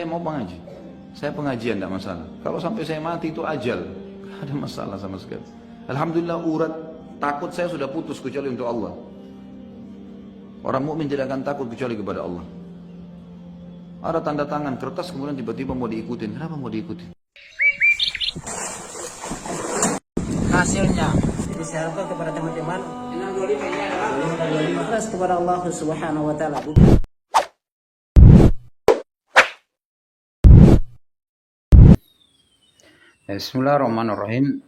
Saya mau mengaji, saya pengajian tidak masalah. Kalau sampai saya mati itu ajal, tidak ada masalah sama sekali. Alhamdulillah urat takut saya sudah putus kecuali untuk Allah. Orang mukmin tidak akan takut kecuali kepada Allah. Ada tanda tangan kertas kemudian tiba-tiba mau diikutin. Kenapa mau diikutin? Hasilnya disiarkan kepada teman-teman ikhlas kepada Allah Subhanahu wa taala. Bismillahirrahmanirrahim.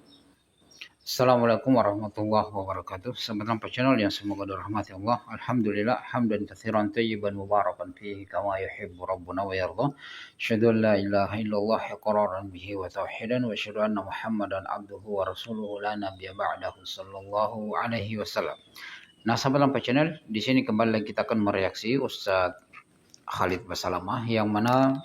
Assalamualaikum warahmatullahi wabarakatuh. Sahabat Lampa Channel yang semoga dirahmati Allah. Alhamdulillah hamdan katsiran tayyiban mubarakan fihi kama yuhibbu rabbuna wa yarda. Asyhadu an la ilaha illallah iqraran bihi wa tauhidan wa asyhadu anna Muhammadan abduhu wa rasuluhu la nabiyya ba'dahu sallallahu alaihi wasallam. Nah, sahabat Lampa Channel, di sini kembali lagi kita akan mereaksi Ustaz Khalid Basalamah yang mana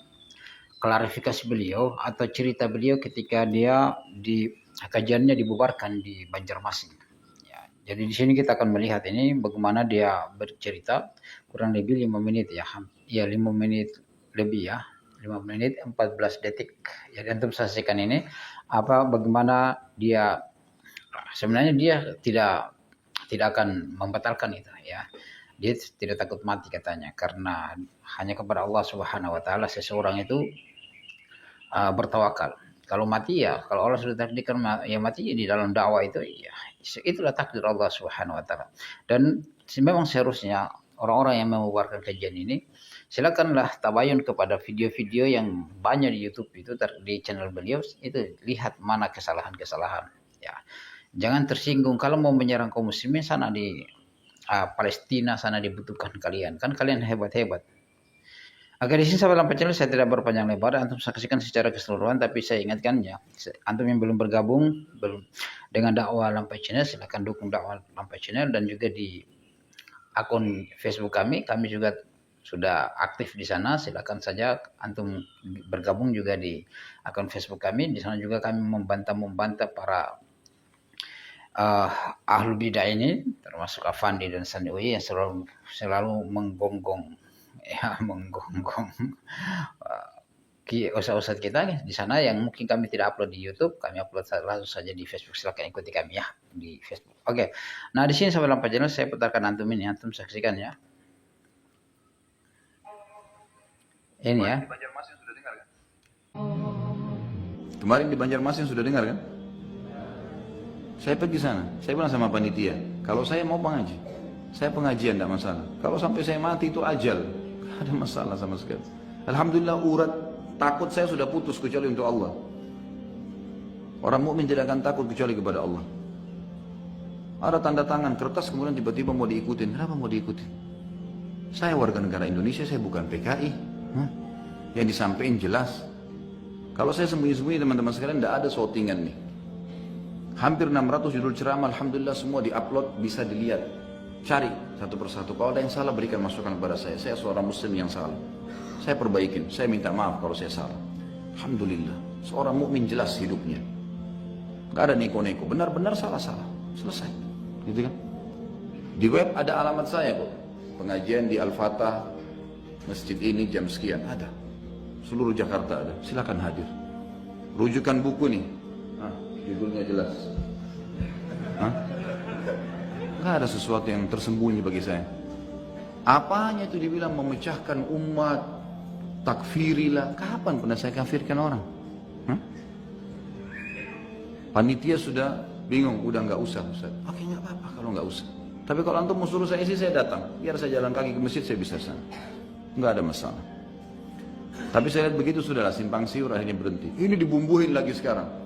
klarifikasi beliau atau cerita beliau ketika dia di kajiannya dibubarkan di Banjarmasin. Ya, jadi di sini kita akan melihat ini bagaimana dia bercerita kurang lebih 5 menit ya. Ya 5 menit lebih ya. 5 menit 14 detik. Jadi antum saksikan ini bagaimana dia sebenarnya dia tidak akan membatalkan itu ya. Dia tidak takut mati katanya karena hanya kepada Allah Subhanahu wa taala seseorang itu bertawakal. Kalau mati ya, kalau Allah sudah takdirkan ya mati di dalam dakwah itu ya itulah takdir Allah Subhanahu wa taala. Dan memang seharusnya orang-orang yang membubarkan kajian ini silakanlah tabayun kepada video-video yang banyak di YouTube itu di channel beliau itu lihat mana kesalahan-kesalahan ya. Jangan tersinggung kalau mau menyerang kaum muslimin sana di Palestina sana dibutuhkan kalian. Kan kalian hebat-hebat. Agar di sini sahabat Lampa Channel saya tidak berpanjang lebar, antum saksikan secara keseluruhan, tapi saya ingatkan ya, antum yang belum bergabung dengan dakwah Lampa Channel, silakan dukung dakwah Lampa Channel dan juga di akun Facebook kami juga sudah aktif di sana, silakan saja antum bergabung juga di akun Facebook kami. Di sana juga kami membantah para ahlul bidah ini, termasuk Afandi dan Sandiwi yang selalu menggonggong ustaz-ustaz kita di sana yang mungkin kami tidak upload di YouTube, kami upload langsung saja di Facebook. Silakan ikuti kami ya di Facebook. Oke. Nah, di sini sahabat Lampa Channel saya putarkan antum ini, antum saksikan ya. Ini ya. Kemarin di Banjarmasin sudah dengar kan? Saya pergi sana, saya bilang sama panitia, kalau saya mau mengaji, saya pengajian tidak masalah. Kalau sampai saya mati itu ajal, tidak ada masalah sama sekali. Alhamdulillah urat takut saya sudah putus kecuali untuk Allah. Orang mukmin tidak akan takut kecuali kepada Allah. Ada tanda tangan kertas kemudian tiba-tiba mau diikutin. Kenapa mau diikutin? Saya warga negara Indonesia, saya bukan PKI. Yang disampaikan jelas. Kalau saya sembunyi-sembunyi teman-teman sekalian tidak ada shootingan nih. Hampir 600 judul ceramah, alhamdulillah semua diupload, bisa dilihat. Cari satu persatu. Kalau ada yang salah berikan masukan kepada saya. Saya seorang muslim yang salah. Saya perbaikin. Saya minta maaf kalau saya salah. Alhamdulillah. Seorang mukmin jelas hidupnya. Gak ada neko-neko. Benar-benar salah-salah. Selesai. Gitu kan? Di web ada alamat saya kok. Pengajian di Al-Fatah, masjid ini jam sekian ada. Seluruh Jakarta ada. Silakan hadir. Rujukan buku nih. Judulnya jelas. Nggak ada sesuatu yang tersembunyi bagi saya. Apanya itu dibilang memecahkan umat, takfirilah. Kapan pernah saya kafirkan orang? Panitia sudah bingung, udah nggak usah Ustaz. Oke, nggak apa-apa kalau nggak usah. Tapi kalau antum mau suruh saya isi, saya datang. Biar saya jalan kaki ke masjid, saya bisa sana. Nggak ada masalah. Tapi saya lihat begitu sudahlah, simpang siur akhirnya berhenti. Ini dibumbuhin lagi sekarang.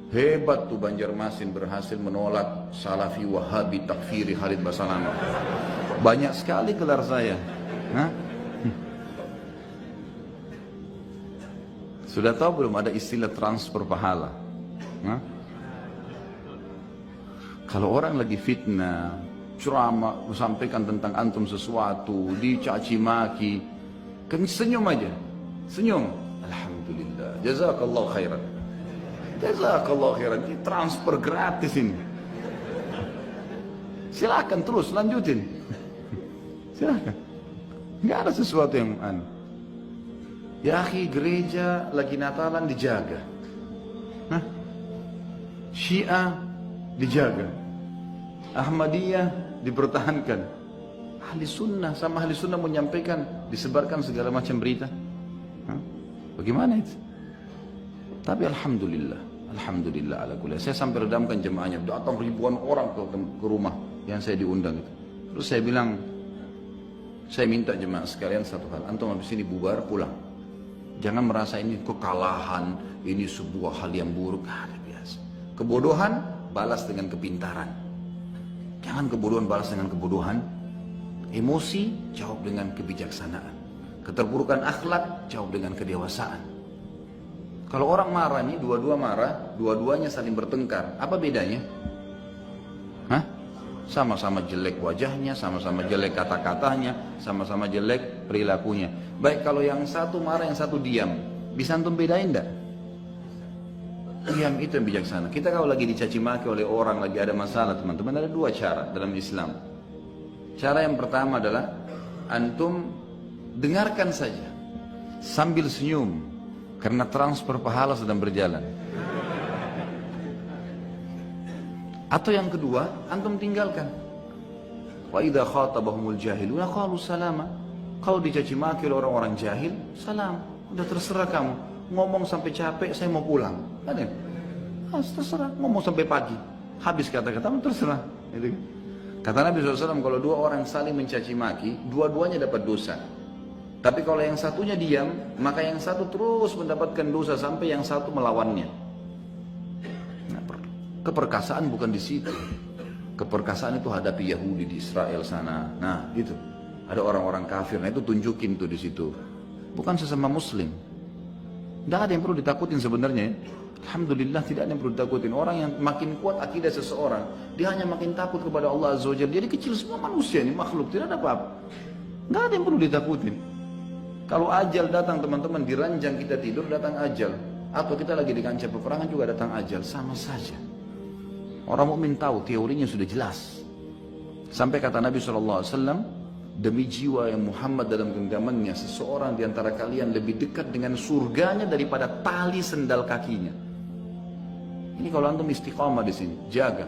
Hebat tuh Banjarmasin berhasil menolak Salafi Wahabi takfiri Khalid Basalamah. Banyak sekali gelar saya. Sudah tahu belum ada istilah transfer pahala? Kalau orang lagi fitnah, ceramah, sampaikan tentang antum sesuatu, dicaci maki, kan senyum aja. Senyum. Alhamdulillah. Jazakallah khairan. Jazakallah khairan, ini transfer gratis ini. Silakan terus lanjutin. Silakan. Enggak ada sesuatu yang aneh. Ya akhi, gereja lagi Natalan dijaga. Hah? Syiah dijaga. Ahmadiyah dipertahankan. Ahli sunnah sama ahli sunnah menyampaikan, disebarkan segala macam berita. Hah? Bagaimana itu? Tapi Alhamdulillah ala kulli. Saya sampai redamkan jemaahnya, datang ribuan orang ke rumah yang saya diundang itu. Terus saya bilang, saya minta jemaah sekalian satu hal, antum habis ini bubar pulang. Jangan merasa ini kekalahan, ini sebuah hal yang buruk. Ada biasa. Kebodohan balas dengan kepintaran. Jangan kebodohan balas dengan kebodohan. Emosi jawab dengan kebijaksanaan. Keterpurukan akhlak jawab dengan kedewasaan. Kalau orang marah nih, dua-dua marah, dua-duanya saling bertengkar, apa bedanya? Hah? Sama-sama jelek wajahnya, sama-sama jelek kata-katanya, sama-sama jelek perilakunya. Baik kalau yang satu marah, yang satu diam, bisa antum bedain enggak? Diam itu yang bijaksana. Kita kalau lagi dicaci maki oleh orang, lagi ada masalah teman-teman, ada dua cara dalam Islam. Cara yang pertama adalah antum dengarkan saja sambil senyum, karena transfer pahala sedang berjalan. Atau yang kedua, antum tinggalkan. Wa idza khatabahumul jahiluna qalu salama. Kalau dicaci maki oleh orang-orang jahil, salam. Udah terserah kamu. Ngomong sampai capek, saya mau pulang. Ada? Terserah. Ngomong sampai pagi. Habis kata-kata, terserah. Gitu. Kata Nabi SAW, kalau dua orang saling mencaci maki, dua-duanya dapat dosa. Tapi kalau yang satunya diam, maka yang satu terus mendapatkan dosa sampai yang satu melawannya. Nah, keperkasaan bukan di situ. Keperkasaan itu hadapi Yahudi di Israel sana. Nah, itu. Ada orang-orang kafir. Nah, itu tunjukin tuh di situ. Bukan sesama Muslim. Tidak ada yang perlu ditakutin sebenarnya. Alhamdulillah tidak ada yang perlu ditakutin. Orang yang makin kuat akidah seseorang, dia hanya makin takut kepada Allah Azza wa Jalla. Jadi kecil semua manusia ini makhluk, tidak ada apa-apa. Tidak ada yang perlu ditakutin. Kalau ajal datang teman-teman, di ranjang kita tidur datang ajal, atau kita lagi di kancah peperangan juga datang ajal, sama saja. Orang mukmin tahu, teorinya sudah jelas. Sampai kata Nabi SAW, demi jiwa yang Muhammad dalam genggamannya, seseorang di antara kalian lebih dekat dengan surganya daripada tali sendal kakinya. Ini kalau antum istiqamah di sini, jaga.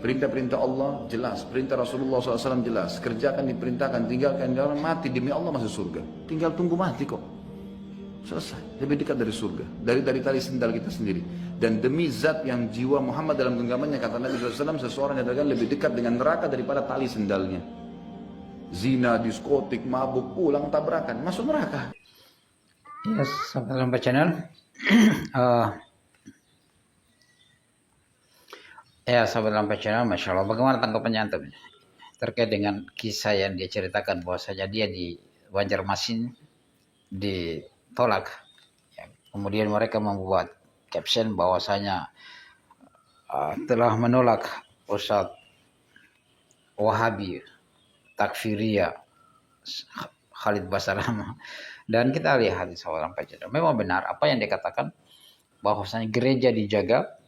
Perintah-perintah Allah jelas, perintah Rasulullah SAW jelas. Kerjakan diperintahkan, tinggalkan jangan mati, demi Allah masuk surga. Tinggal tunggu mati kok. Selesai, lebih dekat dari surga. Dari tali sendal kita sendiri. Dan demi zat yang jiwa Muhammad dalam genggamannya, kata Nabi SAW, seseorang yang lebih dekat dengan neraka daripada tali sendalnya. Zina, diskotik, mabuk, pulang tabrakan, masuk neraka. Yes, sahabat channel. Ya, sahabat Lampai Channel, Masya Allah, bagaimana tanggapannya antum terkait dengan kisah yang dia ceritakan bahwasanya dia di Banjarmasin ditolak. Ya, kemudian mereka membuat caption bahwasanya telah menolak Ustadz Wahabi Takfiriyah Khalid Basarama. Dan kita lihat di sahabat Lampai Channel, memang benar apa yang dikatakan bahwasanya gereja dijaga,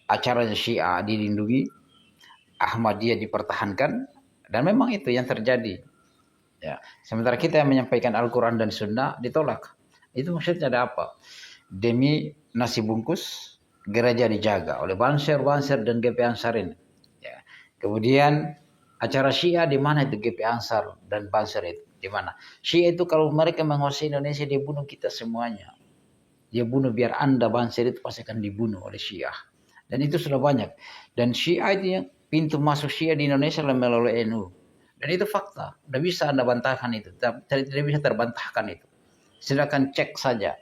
acaranya Syiah dilindungi, Ahmadiyah dipertahankan, dan memang itu yang terjadi. Ya, sementara kita yang menyampaikan Al-Quran dan Sunnah ditolak. Itu maksudnya ada apa? Demi nasi bungkus, gereja dijaga oleh Banser dan GP Ansar ini. Ya. Kemudian acara Syiah di mana itu GP Ansar dan Banser itu? Di mana? Syiah itu kalau mereka menguasai Indonesia, dia bunuh kita semuanya. Dia bunuh biar Anda Banser itu pasti akan dibunuh oleh Syiah. Dan itu sudah banyak. Dan Syiah itu yang pintu masuk Syiah di Indonesia melalui NU. Dan itu fakta. Tidak bisa Anda bantahkan itu. Tidak bisa terbantahkan itu. Silakan cek saja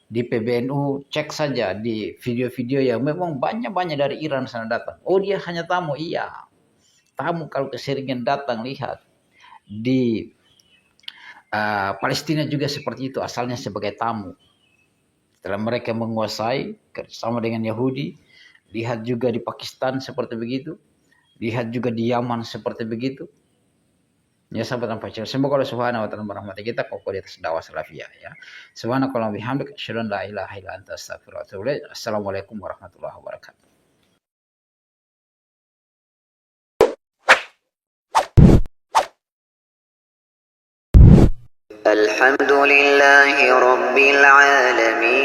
di PBNU, cek saja di video-video yang memang banyak-banyak dari Iran sana datang. Oh, dia hanya tamu. Iya. Tamu kalau keseringan datang, lihat. Di Palestina juga seperti itu. Asalnya sebagai tamu. Setelah mereka menguasai bersama dengan Yahudi, lihat juga di Pakistan seperti begitu. Lihat juga di Yaman seperti begitu. Ya sahabat Lampai Channel, semoga Allah Subhanahu wa taala merahmati kita kokoh di atas dakwah salafiyah ya. Subhanakallahumma bihamdika asyhadu an la ilaha illa anta astaghfiruka wa atubu ilaik. Assalamualaikum warahmatullahi wabarakatuh. الحمد لله رب العالمين.